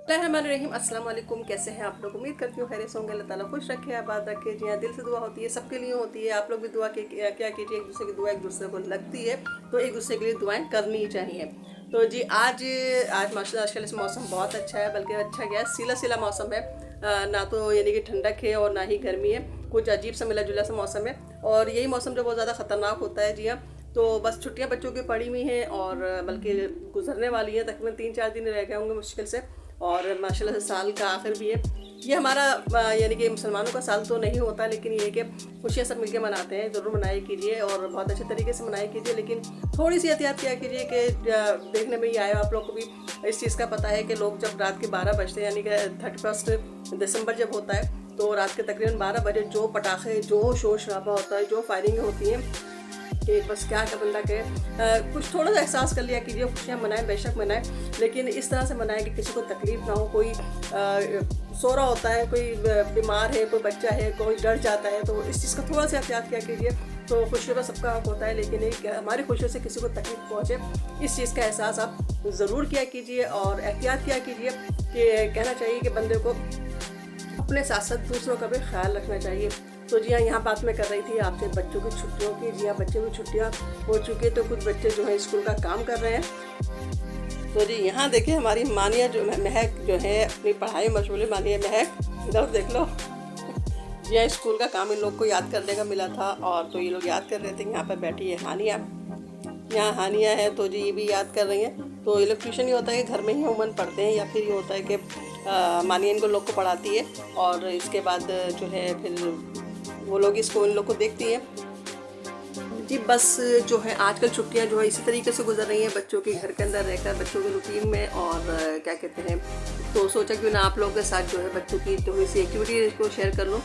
बिस्मिल्लाहिर्रहमानिर्रहीम। अस्सलाम वालेकुम। कैसे हैं आप लोग? उम्मीद करती हूँ खैरियत से होंगे। अल्लाह ताला खुश रखे, आबाद रखे। जी हाँ, दिल से दुआ होती है, सबके लिए होती है। आप लोग भी दुआ के क्या कीजिए, एक दूसरे की दुआ एक दूसरे को लगती है, तो एक दूसरे के लिए दुआएं करनी ही चाहिए। तो जी आज आज माशाल्लाह आजकल इस मौसम बहुत अच्छा है, बल्कि अच्छा क्या है, सिला सिला मौसम है। ना तो यानी कि ठंडक है और ना ही गर्मी है, कुछ अजीब सा मिला जुला सा मौसम है। और यही मौसम जो बहुत ज़्यादा ख़तरनाक होता है। जी हाँ, तो बस छुट्टियां बच्चों की पड़ी हुई हैं और बल्कि गुजरने वाली हैं, तकरीबन 3-4 दिन रह गए होंगे मुश्किल से। और माशाल्लाह से साल का आखिर भी है। ये हमारा यानी कि मुसलमानों का साल तो नहीं होता, लेकिन ये कि खुशियाँ सब मिलके मनाते हैं। ज़रूर मनाया कीजिए और बहुत अच्छे तरीके से मनाया कीजिए, लेकिन थोड़ी सी एहतियात किया कीजिए कि देखने में ही आया आप लोग को भी इस चीज़ का पता है कि लोग जब रात के 12 बजते हैं, यानी कि 31 दिसंबर जब होता है, तो रात के तकरीबन 12 बजे जो पटाखे, जो शोर शराबा होता है, जो फायरिंग होती हैं, कि बस क्या का बंदा कहे। कुछ थोड़ा सा एहसास कर लिया कीजिए। खुशियाँ मनाएं, बेशक मनाएं, लेकिन इस तरह से मनाएं कि किसी को तकलीफ़ ना हो। कोई सो रहा होता है, कोई बीमार है, कोई बच्चा है, कोई डर जाता है, तो इस चीज़ का थोड़ा सा एहतियात किया कीजिए। तो खुशियों का सबका हक होता है, लेकिन एक हमारी खुशियों से किसी को तकलीफ पहुँचे, इस चीज़ का एहसास आप ज़रूर किया कीजिए और एहतियात किया कीजिए। कि कहना चाहिए कि बंदे को अपने साथ साथ दूसरों का भी ख्याल रखना चाहिए। तो जी हाँ, यहाँ बात मैं कर रही थी आपसे बच्चों की छुट्टियों की। जी हाँ, बच्चों की छुट्टियाँ हो चुकी है, तो कुछ बच्चे जो है स्कूल का काम कर रहे हैं। तो जी यहाँ देखिए, हमारी मानिया जो महक जो है अपनी पढ़ाई में मशगूल है। मानिया महक, इधर देख लो। जी हाँ, स्कूल का काम इन लोग को याद करने का मिला था, और तो ये लोग याद कर रहे थे। यहाँ पर बैठी है हानिया, यहाँ हानिया है, तो जी ये भी याद कर रही हैं। तो ये लोग ट्यूशन, ये होता है कि घर में ही उमन पढ़ते हैं, या फिर ये होता है कि मानिया इनको लोग को पढ़ाती है, और इसके बाद जो है फिर वो लोग इसको इन लोग को देखती हैं। जी बस जो है आजकल छुट्टियां जो है इसी तरीके से गुजर रही हैं, बच्चों के घर के अंदर रहकर, बच्चों के रूटीन में। और क्या कहते हैं, तो सोचा क्यों ना आप लोगों के साथ जो है बच्चों की थोड़ी सी एक्टिविटी को शेयर कर लूँ।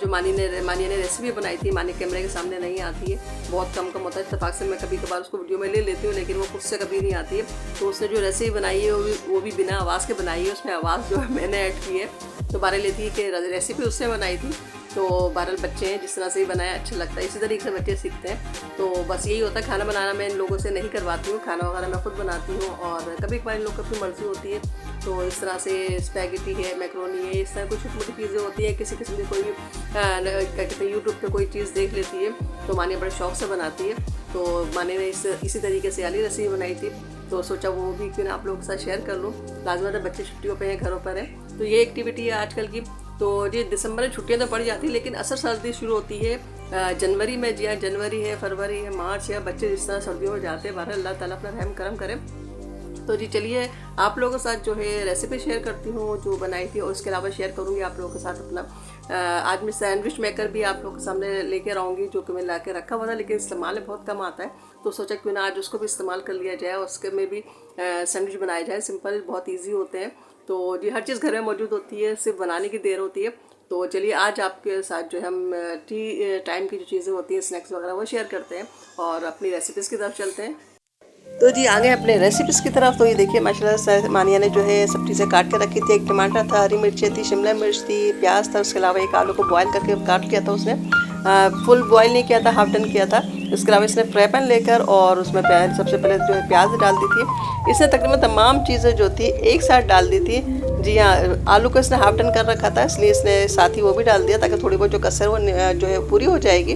जो मानिया ने रेसिपी बनाई थी, मानिया कैमरे के सामने नहीं आती है, बहुत कम होता है। इत्तेफाक से मैं कभी कभार उसको वीडियो में ले लेती हूँ, लेकिन वो खुद से कभी नहीं आती है। तो उसने जो रेसिपी बनाई है वो भी बिना आवाज़ के बनाई है। उसमें आवाज़ जो है मैंने ऐड की है। तो बारह लेती है कि रेसिपी उसने बनाई थी, तो 12 बच्चे हैं, जिस तरह से ही बनाया अच्छा लगता है, इसी तरीके से बच्चे सीखते हैं। तो बस यही होता है, खाना बनाना मैं इन लोगों से नहीं करवाती हूँ, खाना वगैरह मैं खुद बनाती हूँ। और कभी कभार इन लोग की अपनी मर्ज़ी होती है, तो इस तरह से स्पैगेटी है, मैक्रोनी है, इस तरह कुछ छोटी मोटी चीज़ें होती हैं। किसी किस्म की कोई क्या कहते हैं, यूट्यूब पे कोई चीज़ देख लेती है, तो मानिया बड़े शौक से बनाती है। तो मानिया ने इसी तरीके से आली रेसिपी बनाई थी, तो सोचा वो भी क्यों आप लोगों के साथ शेयर कर लूँ। लाजमी बच्चे छुट्टियों पे हैं, घरों पर हैं, तो ये एक्टिविटी है आजकल की। तो जी दिसंबर में छुट्टियां तो पड़ जाती है, लेकिन असर सर्दी शुरू होती है जनवरी में। जी हाँ, जनवरी है, फरवरी है, मार्च है, बच्चे जिस तरह सर्दियों में जाते हैं। बहरहाल अल्लाह ताला अपना रहम करम करे। तो जी चलिए आप लोगों के साथ जो है रेसिपी शेयर करती हूँ जो बनाई थी, और इसके अलावा शेयर करूँगी आप लोगों के साथ अपना आज मैं सैंडविच मेकर भी आप लोगों के सामने लेकर आऊँगी, जो कि मैं ला के रखा हुआ था, लेकिन इस्तेमाल में बहुत कम आता है। तो सोचा क्यों ना आज उसको भी इस्तेमाल कर लिया जाए, और उसके में भी सैंडविच बनाया जाए। सिंपल, बहुत ईजी होते हैं। तो जी हर चीज़ घर में मौजूद होती है, सिर्फ बनाने की देर होती है। तो चलिए आज आपके साथ जो है हम टी टाइम की जो चीज़ें होती हैं, स्नैक्स वगैरह, वो शेयर करते हैं और अपनी रेसिपीज़ की तरफ चलते हैं। तो जी आगे अपने रेसिपीज़ की तरफ। तो ये देखिए माशाल्लाह से मानिया ने जो है सब चीज़ें काट के रखी थी। एक टमाटर था, हरी मिर्चें थी, शिमला मिर्च थी, प्याज था, उसके अलावा एक आलू को बॉयल करके काट लिया था उसने। फुल बॉयल नहीं किया था, हाफ डन किया था। इसके अलावा इसने फ्राई पैन लेकर और उसमें सबसे पहले जो है प्याज डाल दी थी। इसने तकरीबन तमाम चीज़ें जो थी एक साथ डाल दी थी। जी हाँ, आलू को इसने हाफ डन कर रखा था, इसलिए इसने साथ ही वो भी डाल दिया, ताकि थोड़ी बहुत जो कसर वो जो है पूरी हो जाएगी।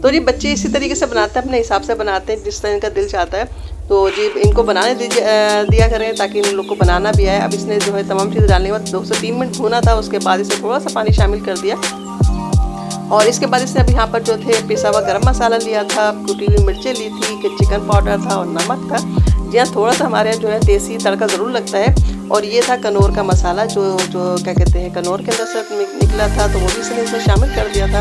तो जी बच्चे इसी तरीके से बनाते हैं, अपने हिसाब से बनाते हैं, जिस तरह इनका दिल चाहता है। तो जी इनको बनाने दिया करें, ताकि इन लोग को बनाना भी आए। अब इसने जो है तमाम चीज़ डालने के बाद 2 से 3 मिनट भूना था। उसके बाद इसने थोड़ा सा पानी शामिल कर दिया, और इसके बाद इसने अब यहाँ पर जो थे पिसा हुआ गरम मसाला लिया था, कुटी हुई मिर्चें ली थी, कि चिकन पाउडर था और नमक था। जी हाँ, थोड़ा सा हमारे यहाँ जो है देसी तड़का ज़रूर लगता है। और ये था कनौर का मसाला, जो क्या कहते हैं, कनौर के अंदर से निकला था, तो वो भी इसने शामिल कर दिया था,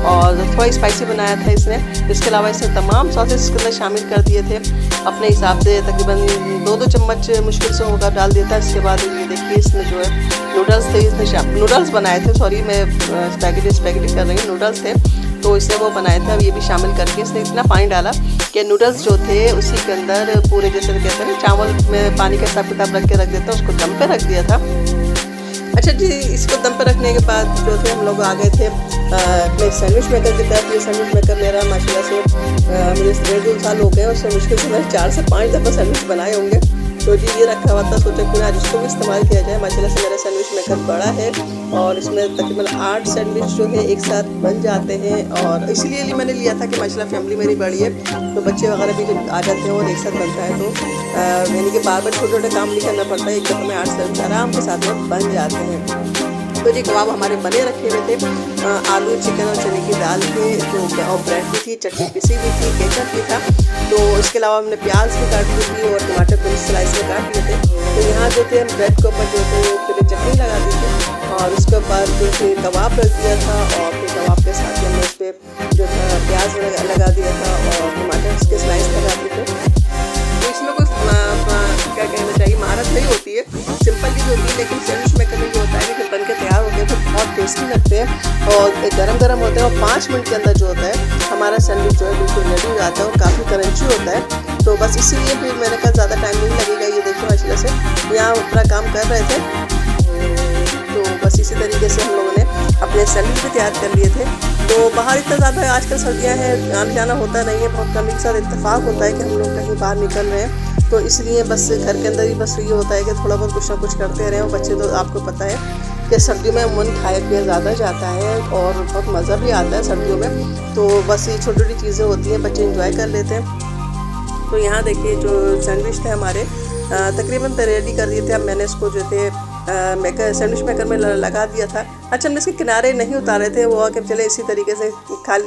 और थोड़ा स्पाइसी बनाया था इसने। इसके अलावा इसने तमाम सॉसेस इसके अंदर शामिल कर दिए थे अपने हिसाब से। तकरीबन 2-2 चम्मच मुश्किल से होगा डाल दिया था। इसके बाद ये देखिए इसमें जो है नूडल्स थे, इसने नूडल्स बनाए थे, सॉरी मैं स्पैगेटी कर रही हूँ, नूडल्स थे, तो इसने वो बनाए थे। अब ये भी शामिल करके इसने इतना पानी डाला कि नूडल्स जो थे उसी के अंदर पूरे, जैसे कहते हैं ना चावल में पानी का हिसाब किताब रख के रख देते हैं, उसको दम पे रख दिया था। अच्छा जी, इसको दम पे रखने के बाद जो थे हम लोग आ गए थे अपने सैंडविच मेकर की तरफ। ये सैंडविच मेकर मेरा माशाल्लाह से मुझे 1.5 साल हो गए, उससे मुश्किल से मैंने 4 से 5 दफ़ा सैंडविच बनाए होंगे। तो जी ये रखा हुआ था, सोचा क्यों ना आज इसको भी इस्तेमाल किया जाए। माशाल्लाह से मेरा सैंडविच मेकर बड़ा है और इसमें तकरीबन 8 सैंडविच जो है एक साथ बन जाते हैं। और इसीलिए मैंने लिया था कि माशाल्लाह फैमिली मेरी बड़ी है, तो बच्चे वगैरह भी जब आ जाते हैं और एक साथ बनता है तो यानी कि बार बार छोटे छोटे काम नहीं करना पड़ता है, एक दफ़ा में 8 सैंडविच आराम के साथ में बन जाते हैं। तो जी कबाब हमारे बने रखे हुए थे, आलू चिकन और चने की दाल थे, तो और ब्रेड भी थी, चटनी पिसी भी थी, केचप भी था। तो इसके अलावा हमने प्याज भी काट ली थी और टमाटर को स्लाइस में काट लिए थे। तो यहाँ जो थे हम ब्रेड के ऊपर जो थे पहले चटनी लगा दी थी और उसके बाद जो थे कबाब रख दिया था और फिर कबाब के साथ हमने उस पर जो था प्याज लगा दिया था और टमाटर के स्लाइस लगा दिए थे। तो इसमें कुछ क्या कहना चाहिए महारत नहीं होती है, सिंपल चीज़ होती है, लेकिन सैंडविच मेकर में जो होता है कि जब बन के तैयार होते हैं तो बहुत टेस्टी लगते हैं और गरम गरम होते हैं और 5 मिनट के अंदर जो होता है हमारा सैंडविच जो है बिल्कुल रेडी हो जाता है और काफ़ी क्रंची होता है। तो बस इसीलिए फिर मैंने कहा ज़्यादा टाइम नहीं लगेगा। ये देखिए माशाल्लाह से यहाँ अपना काम कर रहे थे, तो बस इसी तरीके से हम लोगों ने अपने सैंडविच भी तैयार कर लिए थे। तो बाहर इतना ज़्यादा आजकल सर्दियाँ हैं, आना जाना होता नहीं है, बहुत कम के साथ इत्तेफाक होता है कि हम लोग कहीं बाहर निकल रहे हैं, तो इसलिए बस घर के अंदर ही बस ये होता है कि थोड़ा बहुत कुछ ना कुछ करते रहें। और बच्चे तो आपको पता है कि सर्दियों में मन खाया पिया ज़्यादा जाता है और बहुत मज़ा भी आता है सर्दियों में। तो बस ये छोटी छोटी चीज़ें होती हैं, बच्चे इंजॉय कर लेते हैं। तो यहाँ देखिए जो सैंडविच थे हमारे तकरीबन रेडी कर दिए थे। अब मैंने इसको जो थे सैंडविच मेकर में लगा दिया था। अच्छा हमने इसके किनारे नहीं उतारे थे, वो कि चले इसी तरीके से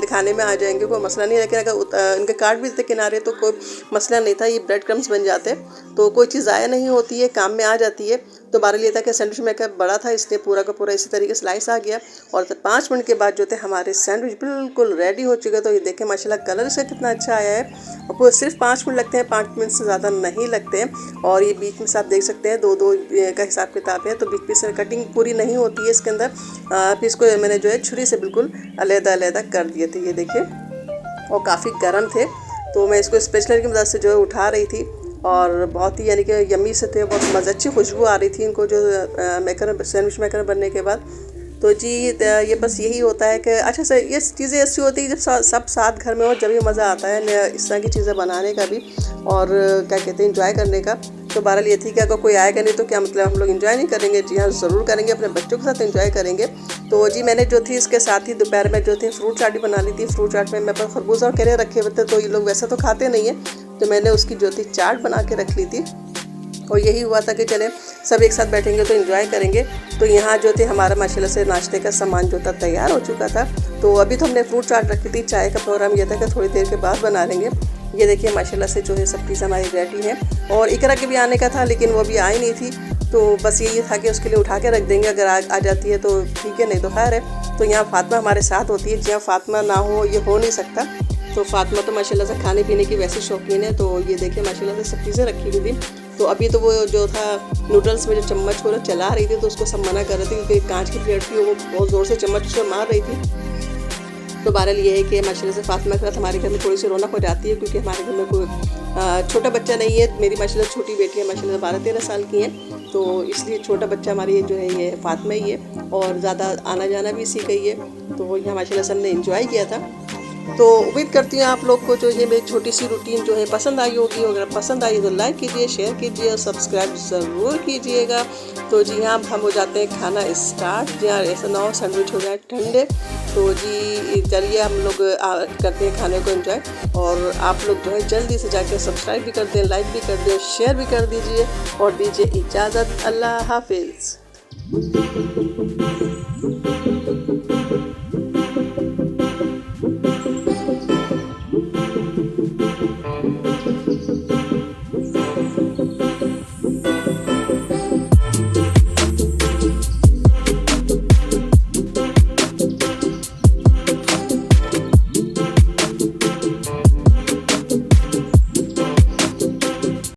खाने में आ जाएंगे, कोई मसला नहीं। लेकिन अगर इनके काट भी थे किनारे तो कोई मसला नहीं था, ये ब्रेड क्रम्स बन जाते तो कोई चीज़ ज़ाया नहीं होती है, काम में आ जाती है। तो बारह ये था कि सैंडविच मेकर बड़ा था, इसलिए पूरा का पूरा इसी तरीके से स्लाइस आ गया और 5 मिनट के बाद जो थे हमारे सैंडविच बिल्कुल रेडी हो चुके। तो ये देखें माशाल्लाह कलर इसका कितना अच्छा आया है और सिर्फ 5 मिनट लगते हैं, 5 मिनट से ज़्यादा नहीं लगते हैं। और ये बीच में से आप देख सकते हैं 2-2 का हिसाब किताब है, तो बीच बीच से कटिंग पूरी नहीं होती है इसके अंदर। फिर इसको मैंने जो है छुरी से बिल्कुल अलग-अलग कर दिए थे, ये देखिए, और काफ़ी गर्म थे। तो मैं इसको स्पेचलर की मदद से जो है उठा रही थी और बहुत ही यानी कि यम्मी से थे, बहुत मज़े अच्छी खुशबू आ रही थी इनको जो सैंडविच मेकर बनने के बाद। तो जी ये बस यही होता है कि अच्छा सर ये चीज़ें ऐसी होती है जब सब साथ घर में हो, जब भी मज़ा आता है इस तरह की चीज़ें बनाने का भी और क्या कहते हैं इंजॉय करने का। तो बहरहाल ये थी कि अगर कोई आएगा नहीं तो क्या मतलब हम लोग इंजॉय नहीं करेंगे? जी हाँ ज़रूर करेंगे, अपने बच्चों के साथ इंजॉय करेंगे। तो जी मैंने जो थी इसके साथ ही दोपहर में जो थी फ्रूट चाट भी बना ली थी। फ्रूट चाट में मेरे पास खरबूजा और केले रखे हुए थे, तो ये लोग वैसे तो खाते नहीं हैं, तो मैंने उसकी जो थी चाट बना के रख ली थी और यही हुआ था कि चले सब एक साथ बैठेंगे तो एंजॉय करेंगे। तो यहाँ जो थे हमारा माशाल्लाह से नाश्ते का सामान जो था तैयार हो चुका था। तो अभी तो हमने फ्रूट चाट रखी थी, चाय का प्रोग्राम ये था कि थोड़ी देर के बाद बना लेंगे। ये देखिए माशाल्लाह से जो है सब चीज़ हमारी रेडी है और इकरा के भी आने का था लेकिन वो भी आई नहीं थी, तो बस यही था कि उसके लिए उठा के रख देंगे, अगर आ जाती है तो ठीक है, नहीं तो खैर है। तो यहाँ फातिमा हमारे साथ होती है, जहाँ फातिमा ना हो ये हो नहीं सकता। तो फातिमा तो माशाल्लाह से खाने पीने की वैसी शौकीन है। तो ये देखिए माशाल्लाह से सब चीज़ें रखी हुई थी। तो अभी तो वो जो था नूडल्स में जो चम्मच को चला रही थी तो उसको सब मना कर रहे थे क्योंकि कांच की प्लेट थी, वो बहुत ज़ोर से चम्मच उसको मार रही थी। तो बहरहाल ये है कि माशाल्लाह से फातिमा के साथ हमारे घर में थोड़ी सी रौनक हो जाती है क्योंकि हमारे घर में कोई छोटा बच्चा नहीं है। मेरी माशाल्लाह छोटी बेटी है, माशाल्लाह 12-13 साल की है, तो इसलिए छोटा बच्चा हमारी जो है ये फातिमा ही है और ज़्यादा आना जाना भी इसी का ही है। तो यहाँ माशाल्लाह से हमने इंजॉय किया था। तो उम्मीद करती हूँ आप लोग को जो ये मेरी छोटी सी रूटीन जो है पसंद आई होगी। अगर पसंद आई तो लाइक कीजिए, शेयर कीजिए और सब्सक्राइब ज़रूर कीजिएगा। तो जी हाँ हम हो जाते हैं खाना स्टार्ट। जी हाँ ऐसा ना हो सैंडविच हो जाए ठंडे। तो जी चलिए हम लोग करते हैं खाने को एंजॉय और आप लोग जो है जल्दी से जाके सब्सक्राइब भी कर दें, लाइक भी कर दें, शेयर भी कर दीजिए और दीजिए इजाज़त। अल्लाह हाफिज़।